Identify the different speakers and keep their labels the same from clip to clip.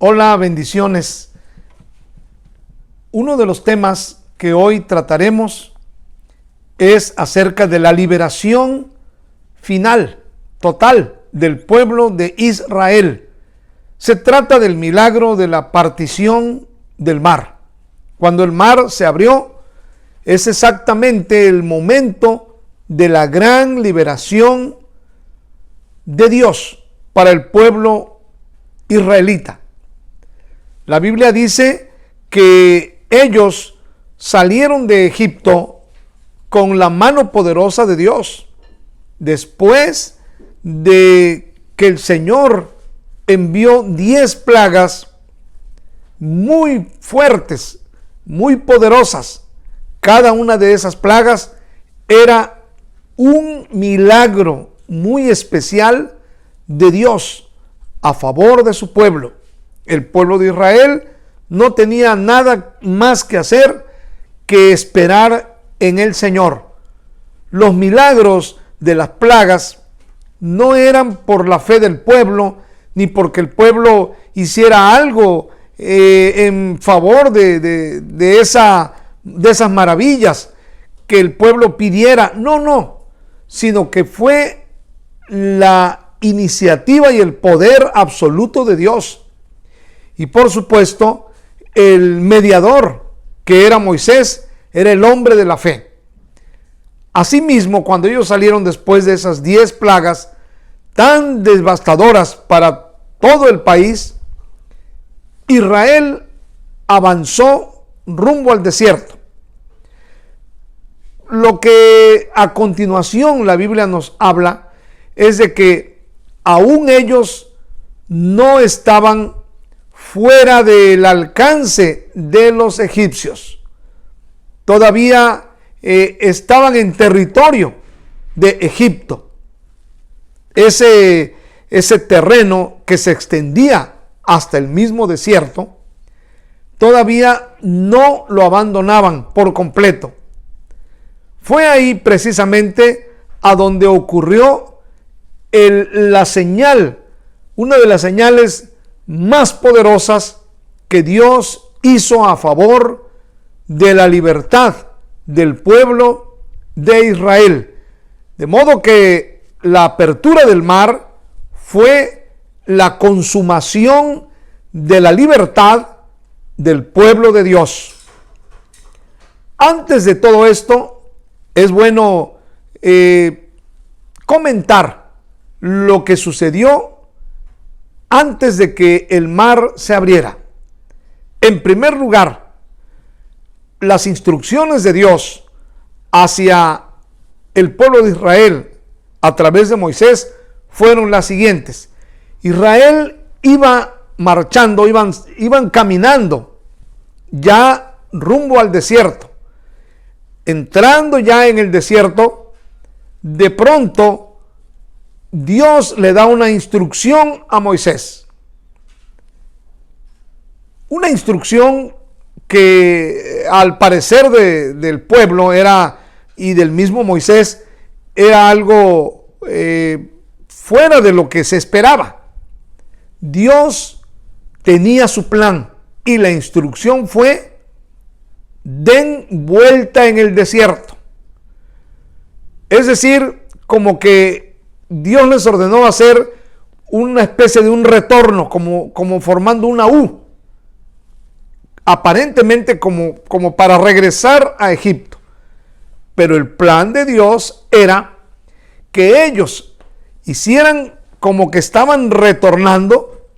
Speaker 1: Hola, bendiciones. Uno de los temas que hoy trataremos es acerca de la liberación final, total, del pueblo de Israel. Se trata del milagro de la partición del mar. Cuando el mar se abrió, es exactamente el momento de la gran liberación de Dios para el pueblo israelita. La Biblia dice que ellos salieron de Egipto con la mano poderosa de Dios, después de que el Señor envió 10 plagas muy fuertes, muy poderosas. Cada una de esas plagas era un milagro muy especial de Dios a favor de su pueblo. El pueblo de Israel no tenía nada más que hacer que esperar en el Señor. Los milagros de las plagas no eran por la fe del pueblo, ni porque el pueblo hiciera algo en favor de esas maravillas que el pueblo pidiera. No, sino que fue la iniciativa y el poder absoluto de Dios. Y por supuesto, el mediador, que era Moisés, era el hombre de la fe. Asimismo, cuando ellos salieron después de esas 10 plagas tan devastadoras para todo el país, Israel avanzó rumbo al desierto. Lo que a continuación la Biblia nos habla es de que aún ellos no estaban fuera del alcance de los egipcios. Todavía estaban en territorio de Egipto. Ese terreno que se extendía hasta el mismo desierto, todavía no lo abandonaban por completo. Fue ahí precisamente a donde ocurrió la señal, una de las señales más poderosas que Dios hizo a favor de la libertad del pueblo de Israel. De modo que la apertura del mar fue la consumación de la libertad del pueblo de Dios. Antes de todo esto, es bueno comentar lo que sucedió antes de que el mar se abriera. En primer lugar, las instrucciones de Dios hacia el pueblo de Israel a través de Moisés fueron las siguientes. Israel iba marchando, iban caminando ya rumbo al desierto. Entrando ya en el desierto, de pronto Dios le da una instrucción a Moisés. Una instrucción que al parecer del pueblo era, y del mismo Moisés, era algo fuera de lo que se esperaba. Dios tenía su plan y la instrucción fue: den vuelta en el desierto. Es decir, como que Dios les ordenó hacer una especie de un retorno, como formando una U, aparentemente como para regresar a Egipto. Pero el plan de Dios era que ellos hicieran como que estaban retornando,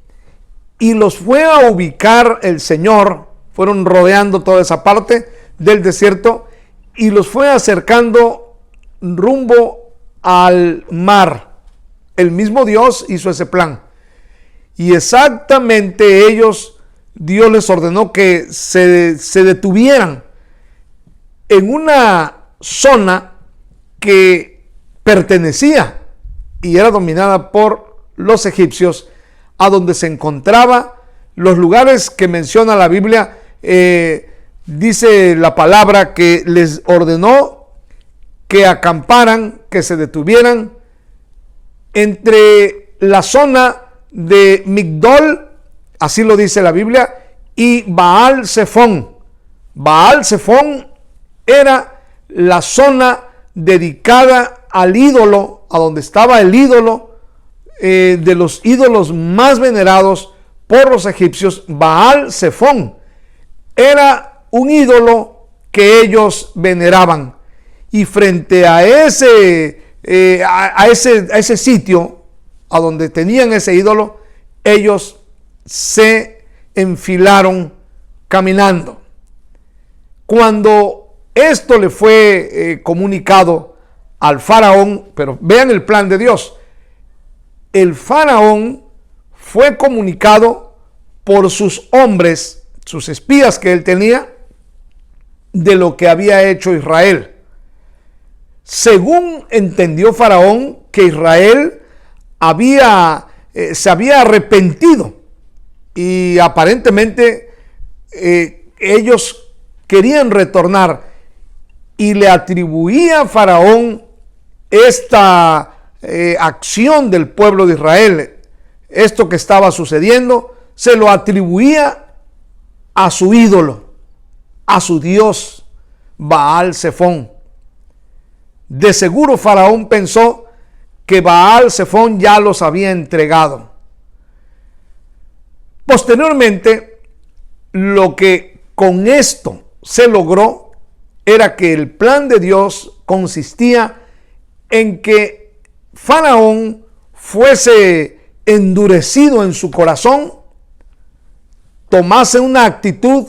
Speaker 1: y los fue a ubicar el Señor. Fueron rodeando toda esa parte del desierto y los fue acercando rumbo al mar. El mismo Dios hizo ese plan. Y exactamente ellos, Dios les ordenó que se detuvieran en una zona que pertenecía y era dominada por los egipcios, a donde se encontraba los lugares que menciona la Biblia. Dice la palabra que les ordenó que acamparan, que se detuvieran entre la zona de Migdol así lo dice la Biblia, y Baal-Zephón. Baal-Zephón era la zona dedicada al ídolo, a donde estaba el ídolo, de los ídolos más venerados por los egipcios. Baal-Zephón era un ídolo que ellos veneraban, y frente a ese sitio a donde tenían ese ídolo, ellos se enfilaron caminando. Cuando esto le fue comunicado al faraón, pero vean el plan de Dios, el faraón fue comunicado por sus hombres, sus espías que él tenía, de lo que había hecho Israel. Según entendió Faraón, que Israel se había arrepentido, y aparentemente ellos querían retornar, y le atribuía a Faraón esta acción del pueblo de Israel, esto que estaba sucediendo, se lo atribuía a su ídolo, a su dios Baal-Zephón. De seguro Faraón pensó que Baal-Zephón ya los había entregado. Posteriormente, lo que con esto se logró era que el plan de Dios consistía en que Faraón fuese endurecido en su corazón, tomase una actitud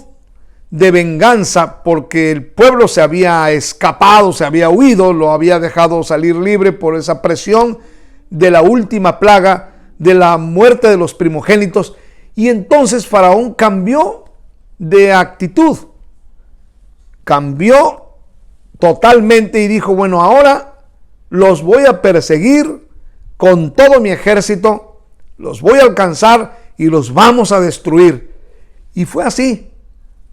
Speaker 1: de venganza, porque el pueblo se había escapado, se había huido, lo había dejado salir libre por esa presión de la última plaga, de la muerte de los primogénitos. Y entonces Faraón cambió de actitud, cambió totalmente y dijo: bueno, ahora los voy a perseguir con todo mi ejército, los voy a alcanzar y los vamos a destruir. Y fue así.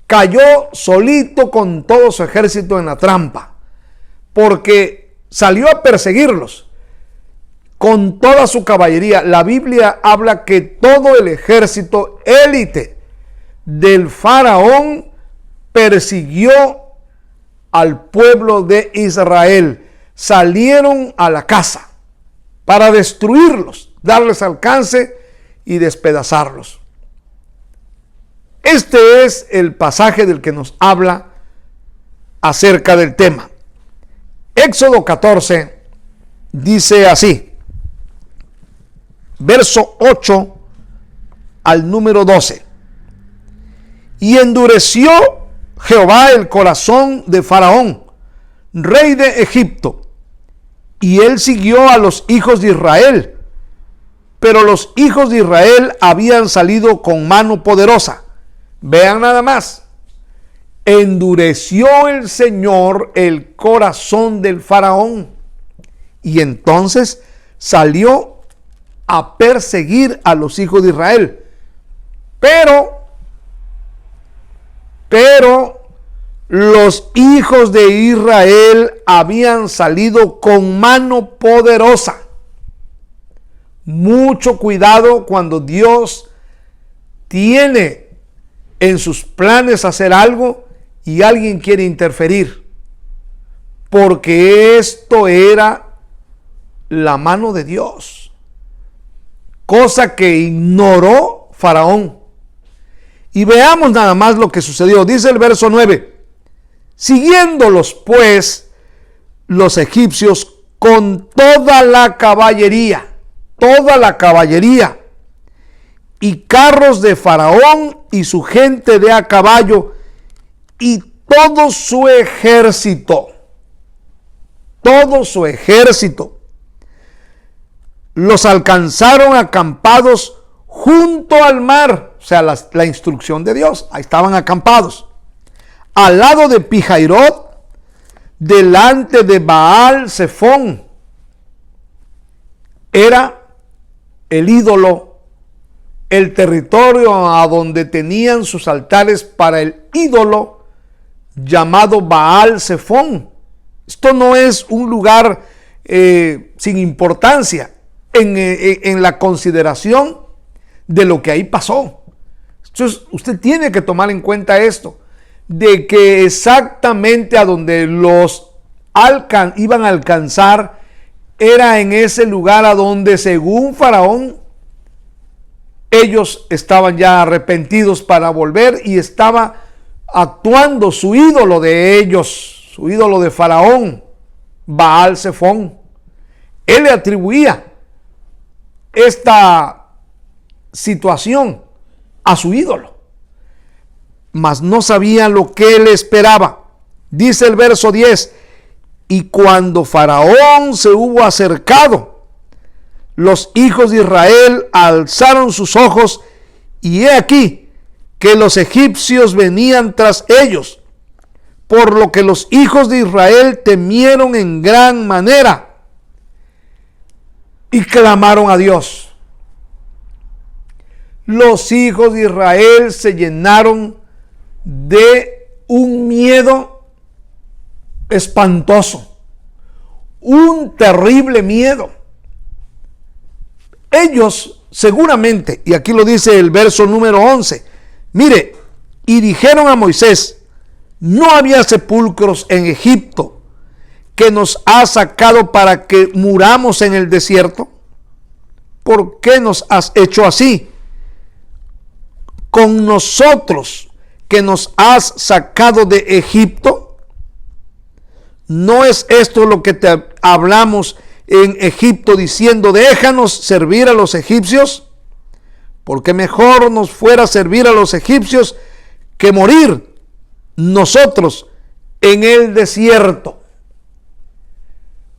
Speaker 1: Cayó solito con todo su ejército en la trampa, porque salió a perseguirlos con toda su caballería. La Biblia habla que todo el ejército élite del faraón persiguió al pueblo de Israel. Salieron a la caza para destruirlos, darles alcance y despedazarlos. Este es el pasaje del que nos habla acerca del tema. Éxodo 14 dice así, verso 8 al número 12. Y endureció Jehová el corazón de Faraón, rey de Egipto, y él siguió a los hijos de Israel. Pero los hijos de Israel habían salido con mano poderosa. Vean nada más. Endureció el Señor el corazón del faraón, y entonces salió a perseguir a los hijos de Israel. Pero los hijos de Israel habían salido con mano poderosa. Mucho cuidado cuando Dios tiene en sus planes hacer algo y alguien quiere interferir, porque esto era la mano de Dios, cosa que ignoró Faraón. Y veamos nada más lo que sucedió. Dice el verso 9: siguiéndolos pues los egipcios con toda la caballería, y carros de Faraón y su gente de a caballo y todo su ejército, los alcanzaron acampados junto al mar. O sea, la instrucción de Dios, ahí estaban acampados, al lado de Pihairot, delante de Baal-Zephón. Era el ídolo, el territorio a donde tenían sus altares para el ídolo llamado Baal-Zephón. Esto no es un lugar sin importancia en la consideración de lo que ahí pasó. Entonces, usted tiene que tomar en cuenta esto, de que exactamente a donde los iban a alcanzar era en ese lugar a donde, según Faraón, ellos estaban ya arrepentidos para volver y estaba actuando su ídolo de ellos, su ídolo de Faraón, Baal-Zephón. Él le atribuía esta situación a su ídolo, mas no sabía lo que le esperaba. Dice el verso 10: y cuando Faraón se hubo acercado, los hijos de Israel alzaron sus ojos, y he aquí que los egipcios venían tras ellos, por lo que los hijos de Israel temieron en gran manera y clamaron a Dios. Los hijos de Israel se llenaron de un miedo espantoso, un terrible miedo. Ellos seguramente, y aquí lo dice el verso número 11, mire, y dijeron a Moisés: ¿no había sepulcros en Egipto que nos ha sacado para que muramos en el desierto? ¿Por qué nos has hecho así con nosotros, que nos has sacado de Egipto? ¿No es esto lo que te hablamos en Egipto, diciendo: déjanos servir a los egipcios? Porque mejor nos fuera servir a los egipcios que morir nosotros en el desierto.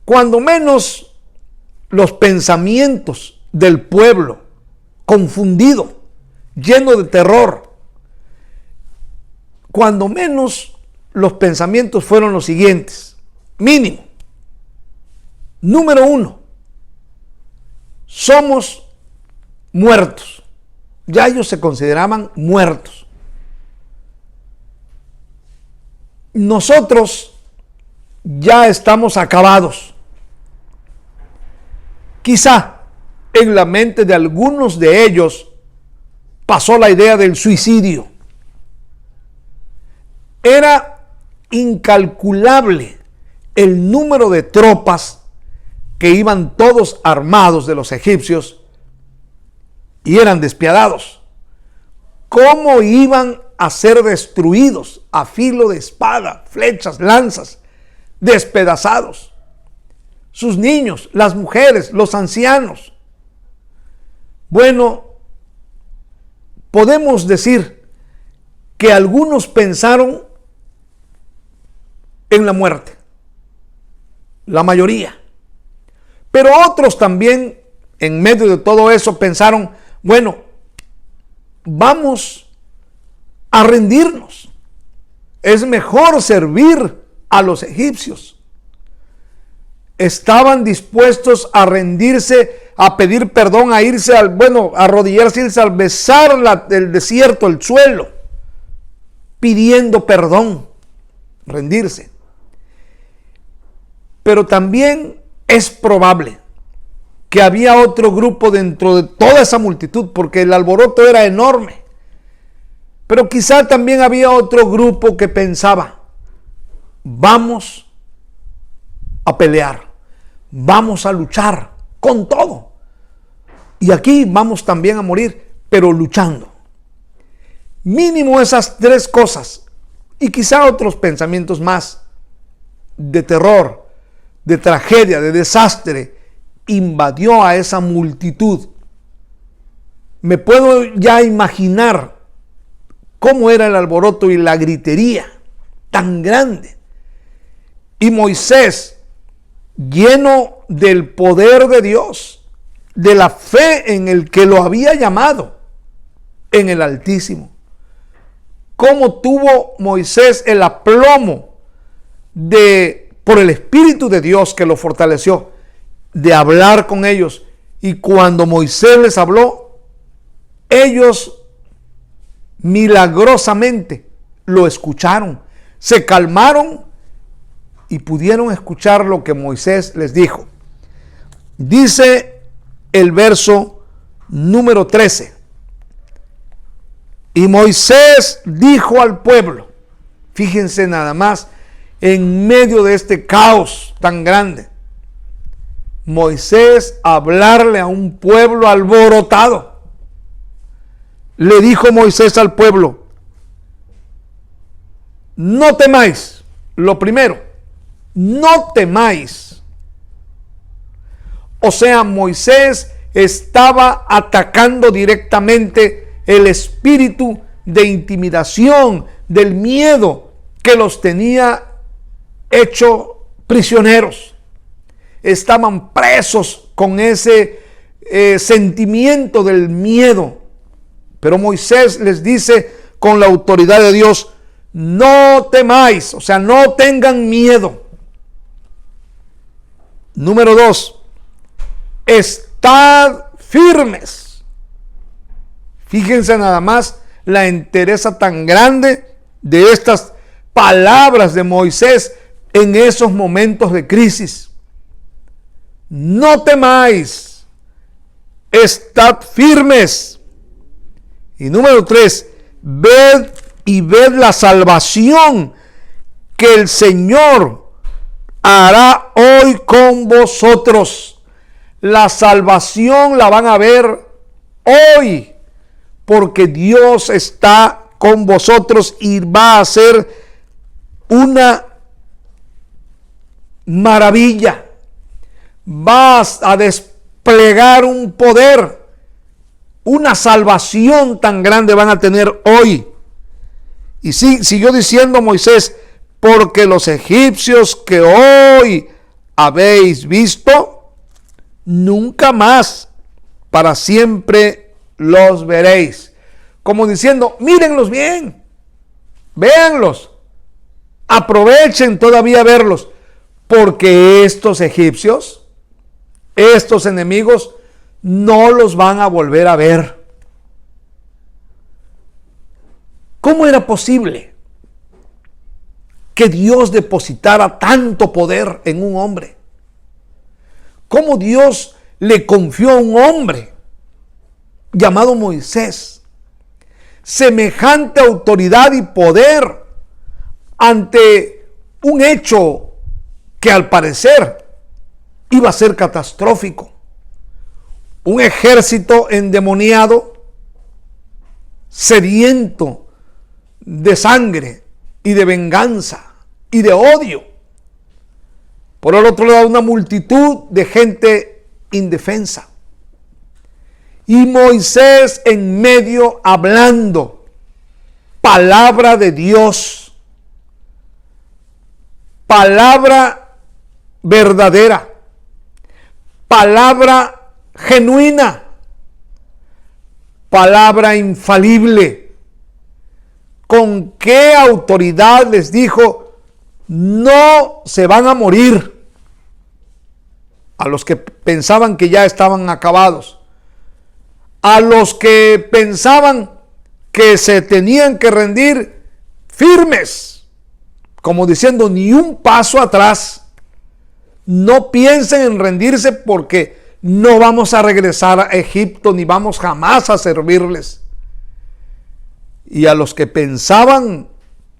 Speaker 1: Cuando menos los pensamientos del pueblo, confundido, lleno de terror, cuando menos los pensamientos fueron los siguientes. Mínimo: número 1, somos muertos. Ya ellos se consideraban muertos. Nosotros ya estamos acabados. Quizá en la mente de algunos de ellos pasó la idea del suicidio. Era incalculable el número de tropas que iban todos armados de los egipcios y eran despiadados. ¿Cómo iban a ser destruidos a filo de espada, flechas, lanzas, despedazados? Sus niños, las mujeres, los ancianos. Bueno, podemos decir que algunos pensaron en la muerte, la mayoría. Pero otros también, en medio de todo eso, pensaron: bueno, vamos a rendirnos. Es mejor servir a los egipcios. Estaban dispuestos a rendirse, a pedir perdón, a irse a arrodillarse, irse al besar el desierto, el suelo, pidiendo perdón, rendirse. Pero también es probable que había otro grupo dentro de toda esa multitud, porque el alboroto era enorme. Pero quizá también había otro grupo que pensaba: vamos a pelear, vamos a luchar con todo. Y aquí vamos también a morir, pero luchando. Mínimo esas 3 cosas, y quizá otros pensamientos más de terror, de tragedia, de desastre, invadió a esa multitud. Me puedo ya imaginar cómo era el alboroto y la gritería tan grande. Y Moisés, lleno del poder de Dios, de la fe en el que lo había llamado, en el Altísimo. ¿Cómo tuvo Moisés el aplomo por el Espíritu de Dios que lo fortaleció, de hablar con ellos? Y cuando Moisés les habló, ellos milagrosamente lo escucharon, se calmaron y pudieron escuchar lo que Moisés les dijo. Dice el verso número 13: Y Moisés dijo al pueblo, fíjense nada más, en medio de este caos tan grande, Moisés hablarle a un pueblo alborotado. Le dijo Moisés al pueblo, no temáis. Lo primero, no temáis. O sea, Moisés estaba atacando directamente el espíritu de intimidación, del miedo que los tenía hecho prisioneros. Estaban presos con ese sentimiento del miedo. Pero Moisés les dice con la autoridad de Dios, no temáis, o sea, no tengan miedo. Número 2, estad firmes. Fíjense nada más la entereza tan grande de estas palabras de Moisés en esos momentos de crisis. No temáis, estad firmes. Y número 3, ved la salvación que el Señor hará hoy con vosotros. La salvación la van a ver hoy, porque Dios está con vosotros y va a hacer una maravilla. Vas a desplegar un poder, una salvación tan grande van a tener hoy. Y siguió diciendo Moisés, porque los egipcios que hoy habéis visto, nunca más para siempre los veréis. Como diciendo, mírenlos bien, véanlos, aprovechen todavía verlos, porque estos egipcios, estos enemigos, no los van a volver a ver. ¿Cómo era posible que Dios depositara tanto poder en un hombre? ¿Cómo Dios le confió a un hombre llamado Moisés semejante autoridad y poder ante un hecho que al parecer iba a ser catastrófico? Un ejército endemoniado, sediento de sangre y de venganza y de odio. Por el otro lado, una multitud de gente indefensa. Y Moisés en medio hablando palabra de Dios, palabra verdadera, palabra genuina, palabra infalible. ¿Con qué autoridad les dijo? No se van a morir. A los que pensaban que ya estaban acabados, a los que pensaban que se tenían que rendir, firmes, como diciendo, ni un paso atrás. No piensen en rendirse, porque no vamos a regresar a Egipto, ni vamos jamás a servirles. Y a los que pensaban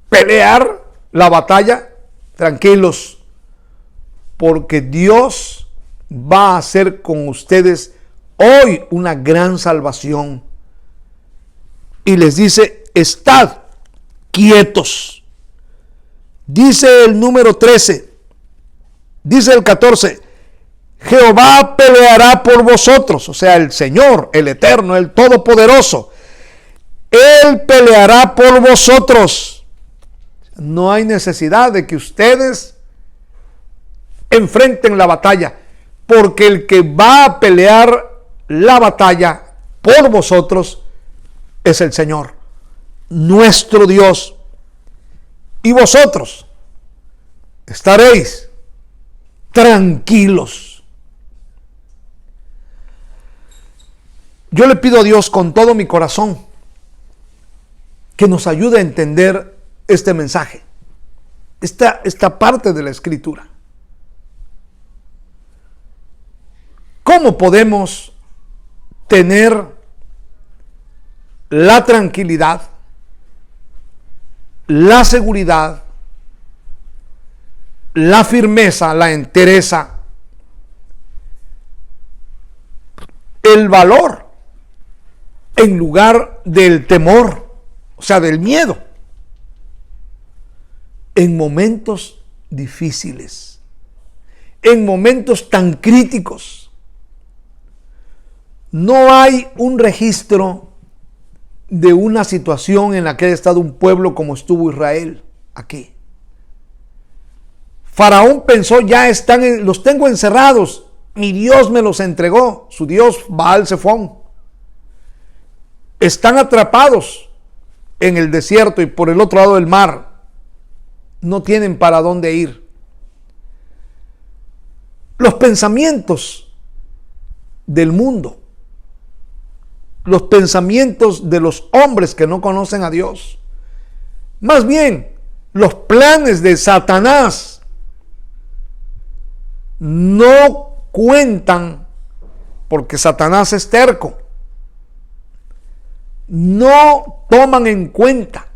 Speaker 1: pelear la batalla, tranquilos, porque Dios va a hacer con ustedes hoy una gran salvación. Y les dice, estad quietos. Dice el número 13, dice el 14, Jehová peleará por vosotros, o sea, el Señor, el Eterno, el Todopoderoso. Él peleará por vosotros. No hay necesidad de que ustedes enfrenten la batalla, porque el que va a pelear la batalla por vosotros es el Señor, nuestro Dios. Y vosotros estaréis tranquilos. Yo le pido a Dios con todo mi corazón que nos ayude a entender este mensaje, esta parte de la Escritura. ¿Cómo podemos tener la tranquilidad la seguridad, la firmeza, la entereza, el valor en lugar del temor, o sea, del miedo, en momentos difíciles, en momentos tan críticos. No hay un registro de una situación en la que haya estado un pueblo como estuvo Israel aquí. Faraón pensó, ya los tengo encerrados, mi Dios me los entregó, su Dios Baal-Zephón. Están atrapados en el desierto y por el otro lado del mar. No tienen para dónde ir. Los pensamientos del mundo, los pensamientos de los hombres que no conocen a Dios, más bien los planes de Satanás, no cuentan, porque Satanás es terco. No toman en cuenta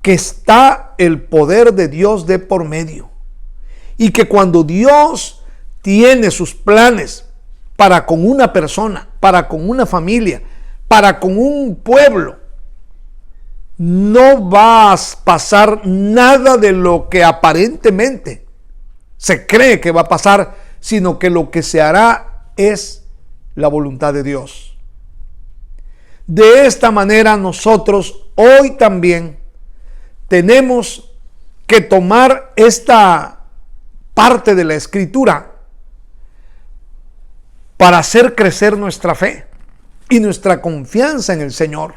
Speaker 1: que está el poder de Dios de por medio, y que cuando Dios tiene sus planes para con una persona, para con una familia, para con un pueblo, no va a pasar nada de lo que aparentemente se cree que va a pasar, sino que lo que se hará es la voluntad de Dios. De esta manera nosotros hoy también tenemos que tomar esta parte de la Escritura para hacer crecer nuestra fe y nuestra confianza en el Señor.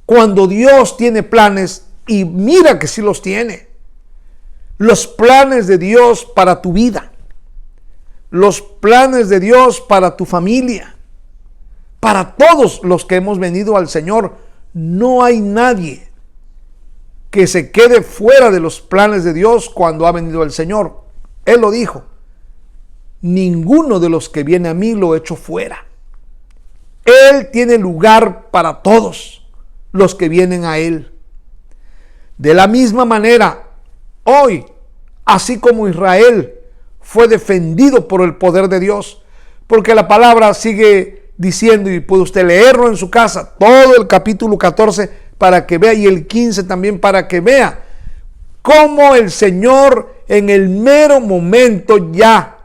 Speaker 1: Cuando Dios tiene planes, y mira que sí los tiene, los planes de Dios para tu vida, los planes de Dios para tu familia, para todos los que hemos venido al Señor, no hay nadie que se quede fuera de los planes de Dios cuando ha venido al Señor. Él lo dijo: ninguno de los que viene a mí lo echo fuera. Él tiene lugar para todos los que vienen a Él. De la misma manera, hoy, así como Israel fue defendido por el poder de Dios, porque la palabra sigue diciendo, y puede usted leerlo en su casa, todo el capítulo 14 para que vea, y el 15 también para que vea, cómo el Señor en el mero momento ya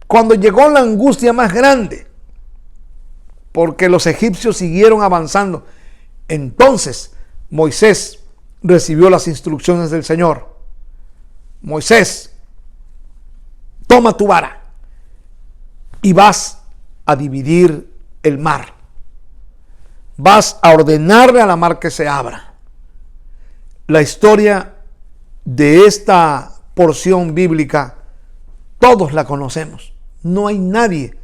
Speaker 1: cuando llegó la angustia más grande, porque los egipcios siguieron avanzando, entonces Moisés recibió las instrucciones del Señor. Moisés, toma tu vara y vas a dividir el mar. Vas a ordenarle a la mar que se abra. La historia de esta porción bíblica todos la conocemos. No hay nadie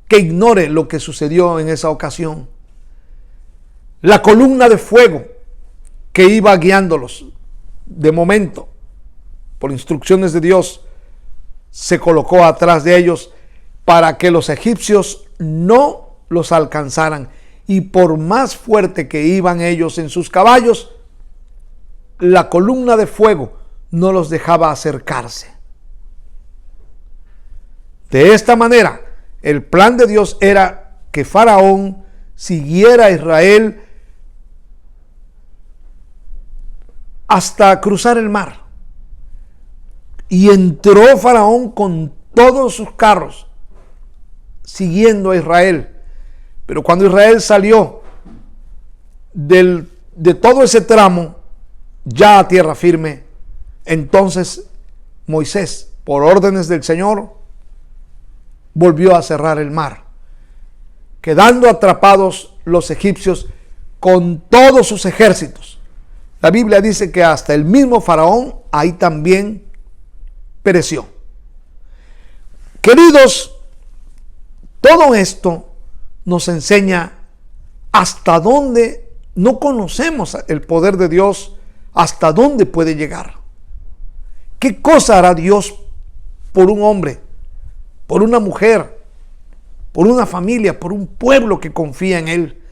Speaker 1: que ignore lo que sucedió en esa ocasión. La columna de fuego que iba guiándolos, de momento, por instrucciones de Dios, se colocó atrás de ellos para que los egipcios no los alcanzaran. Y por más fuerte que iban ellos en sus caballos, la columna de fuego no los dejaba acercarse. De esta manera, el plan de Dios era que Faraón siguiera a Israel hasta cruzar el mar. Y entró Faraón con todos sus carros, siguiendo a Israel. Pero cuando Israel salió de todo ese tramo, ya a tierra firme, entonces Moisés, por órdenes del Señor, volvió a cerrar el mar, quedando atrapados los egipcios con todos sus ejércitos. La Biblia dice que hasta el mismo Faraón ahí también pereció. Queridos, todo esto nos enseña hasta dónde no conocemos el poder de Dios, hasta dónde puede llegar. ¿Qué cosa hará Dios por un hombre, por una mujer, por una familia, por un pueblo que confía en Él,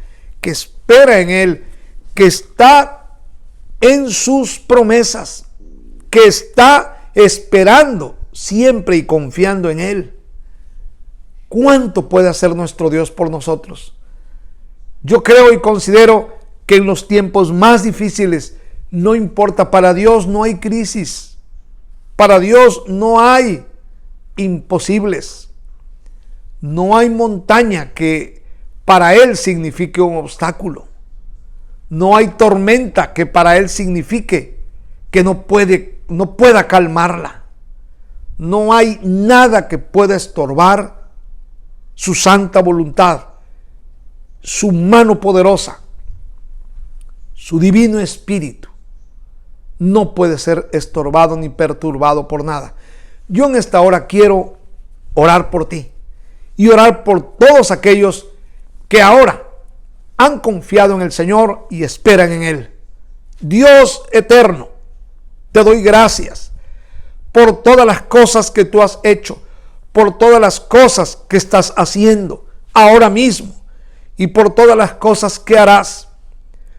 Speaker 1: que espera en Él, que está en sus promesas, que está esperando siempre y confiando en Él. ¿Cuánto puede hacer nuestro Dios por nosotros? Yo creo y considero que en los tiempos más difíciles, no importa, para Dios no hay crisis, para Dios no hay imposibles, no hay montaña que para Él signifique un obstáculo, no hay tormenta que para Él signifique que no pueda calmarla, no hay nada que pueda estorbar su santa voluntad, su mano poderosa, su divino espíritu. No puede ser estorbado ni perturbado por nada. Yo en esta hora quiero orar por ti y orar por todos aquellos que ahora han confiado en el Señor y esperan en Él. Dios eterno, te doy gracias por todas las cosas que tú has hecho, por todas las cosas que estás haciendo ahora mismo y por todas las cosas que harás.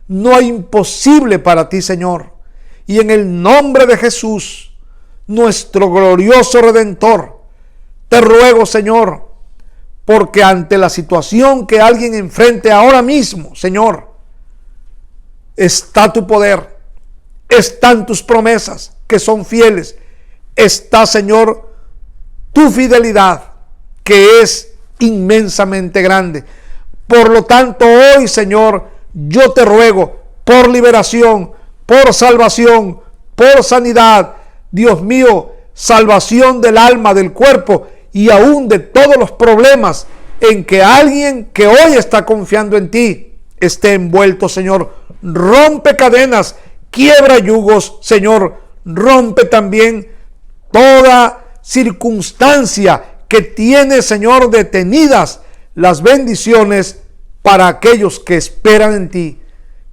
Speaker 1: No hay imposible para ti, Señor. Y en el nombre de Jesús, nuestro glorioso Redentor, te ruego, Señor, porque ante la situación que alguien enfrente ahora mismo, Señor, está tu poder, están tus promesas que son fieles, está, Señor, tu fidelidad que es inmensamente grande. Por lo tanto, hoy, Señor, yo te ruego por liberación, por salvación, por sanidad, Dios mío, salvación del alma, del cuerpo y aún de todos los problemas en que alguien que hoy está confiando en ti esté envuelto, Señor. Rompe cadenas, quiebra yugos, Señor. Rompe también toda circunstancia que tiene, Señor, detenidas las bendiciones para aquellos que esperan en ti.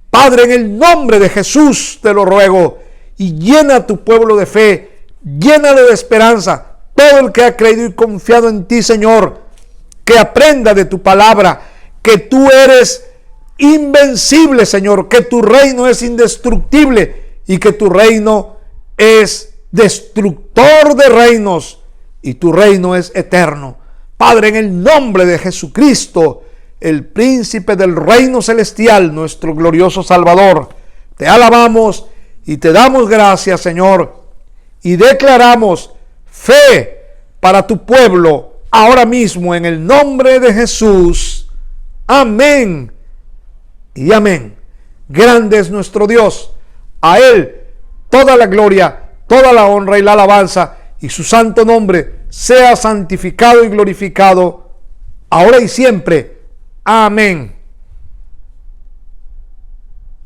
Speaker 1: Padre, en el nombre de Jesús te lo ruego, y llena a tu pueblo de fe, llénalo de esperanza, todo el que ha creído y confiado en ti, Señor, que aprenda de tu palabra, que tú eres invencible, Señor, que tu reino es indestructible y que tu reino es destructor de reinos y tu reino es eterno. Padre, en el nombre de Jesucristo, el príncipe del reino celestial, nuestro glorioso Salvador, te alabamos y te damos gracias, Señor, y declaramos fe para tu pueblo ahora mismo en el nombre de Jesús. Amén y amén. Grande es nuestro Dios, a Él toda la gloria, toda la honra y la alabanza, y su santo nombre sea santificado y glorificado ahora y siempre. Amén.